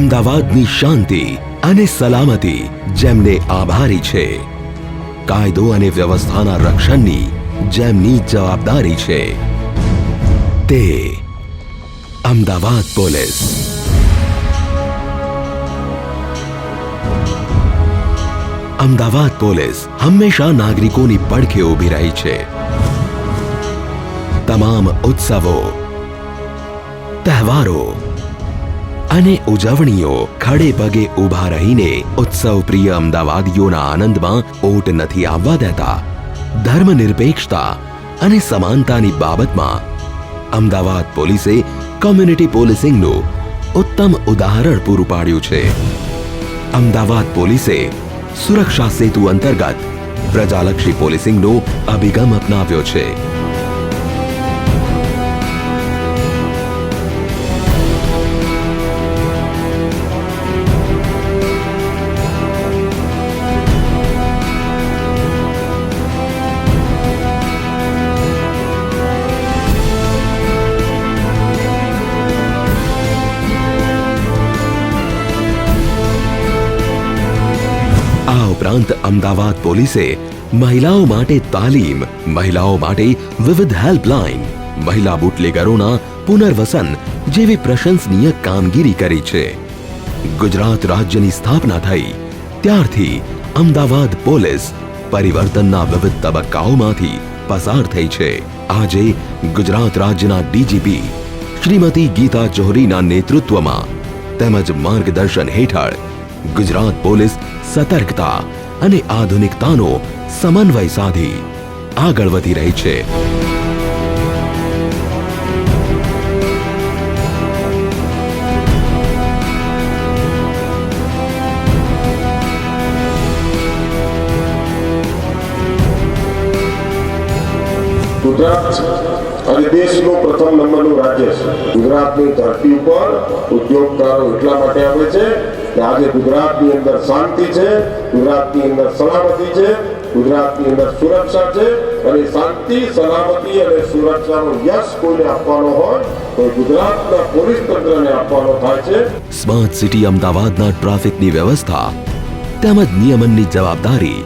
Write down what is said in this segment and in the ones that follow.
અમદાવાદની શાંતિ અને સલામતી જેમને આભારી છે, કાયદો અને વ્યવસ્થાના રક્ષણની જેમની જવાબદારી છે, તે અમદાવાદ પોલીસ. અમદાવાદ પોલીસ હંમેશા નાગરિકોની પડખે ઊભી રહી છે. તમામ ઉત્સવો, તહેવારો અને ઉજવણીઓ ખડે પગે ઊભા રહીને ઉત્સવ પ્રિય અમદાવાદીઓના આનંદમાં ઓટ નથી આવવા દેતા. ધર્મનિરપેક્ષતા અને સમાનતાની બાબતમાં અમદાવાદ પોલીસે કોમ્યુનિટી પોલીસિંગનું ઉત્તમ ઉદાહરણ પૂરું પાડ્યું છે. અમદાવાદ પોલીસે સુરક્ષા સેતુ અંતર્ગત પ્રજાલક્ષી પોલીસિંગનો અભિગમ અપનાવ્યો છે. આ ઉપરાંત અમદાવાદ પોલીસે મહિલાઓ માટે તાલીમ, મહિલાઓ માટે વિવિધ હેલ્પલાઇન, મહિલા બુટલેગરોના પુનર્વસન જેવી પ્રશંસનીય કામગીરી કરી છે. ગુજરાત રાજ્યની સ્થાપના થઈ ત્યારથી અમદાવાદ પોલીસ પરિવર્તનના વિવિધ તબક્કાઓમાંથી પસાર થઈ છે. આજે ગુજરાત રાજ્યના ડીજીપી શ્રીમતી ગીતા જોહરીના નેતૃત્વમાં તેમજ માર્ગદર્શન હેઠળ ગુજરાત પોલીસ સતર્કતા અને આધુનિકતાનો સમન્વય સાધી આગળ વધી રહી છે. ગુજરાત અને દેશનું પ્રથમ નંબરનું રાજ્ય છે. ગુજરાતની ધરતી ઉપર ઉદ્યોગકારો એટલા માટે આવે છે કે આજે ગુજરાતની અંદર શાંતિ છે, ગુજરાતની અંદર સલામતી છે, ગુજરાતની અંદર સુરક્ષા છે અને શાંતિ, સલામતી અને સુરક્ષાનો યશ કોઈને આપવાનો હોય તો ગુજરાતના પોલીસ તંત્રને આપવાનો થાય છે. સ્માર્ટ સિટી અમદાવાદના ટ્રાફિકની વ્યવસ્થા તેમજ નિયમનની જવાબદારી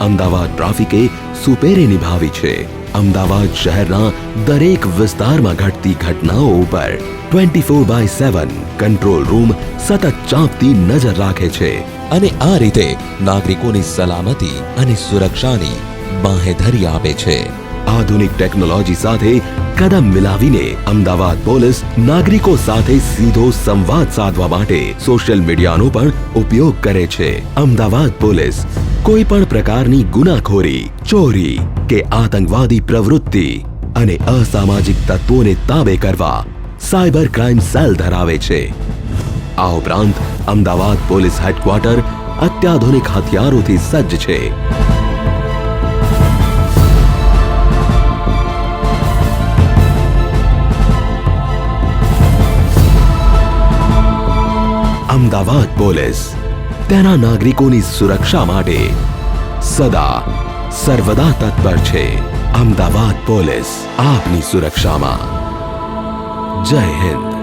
અમદાવાદ ટ્રાફિકે સુપેરે નિભાવી છે. અમદાવાદ શહેરના દરેક વિસ્તારમાં ઘટતી ઘટનાઓ ઉપર 24/7 કંટ્રોલ રૂમ સતત ચાંપતી નજર રાખે છે અને આ રીતે નાગરિકોની સલામતી અને સુરક્ષાની બાંહેધરી આપે છે. આધુનિક ટેકનોલોજી સાથે કદમ મિલાવીને અમદાવાદ પોલીસ નાગરિકો સાથે સીધો સંવાદ સાધવા માટે સોશિયલ મીડિયાનો પણ ઉપયોગ કરે છે. અમદાવાદ પોલીસ કોઈ પણ પ્રકારની ગુનાખોરી, ચોરી કે આતંકવાદી પ્રવૃત્તિ અને અસામાજિક તત્વોને તાબે કરવા સાયબર ક્રાઇમ સેલ ધરાવે છે. આ ઉપરાંત અમદાવાદ પોલીસ હેડક્વાર્ટર અત્યાધુનિક હથિયારોથી સજ્જ છે. અમદાવાદ પોલીસ તેના નાગરિકોની સુરક્ષા માટે સદા સર્વદા તત્પર છે. અમદાવાદ પોલીસ આપની સુરક્ષામાં. જય હિન્દ.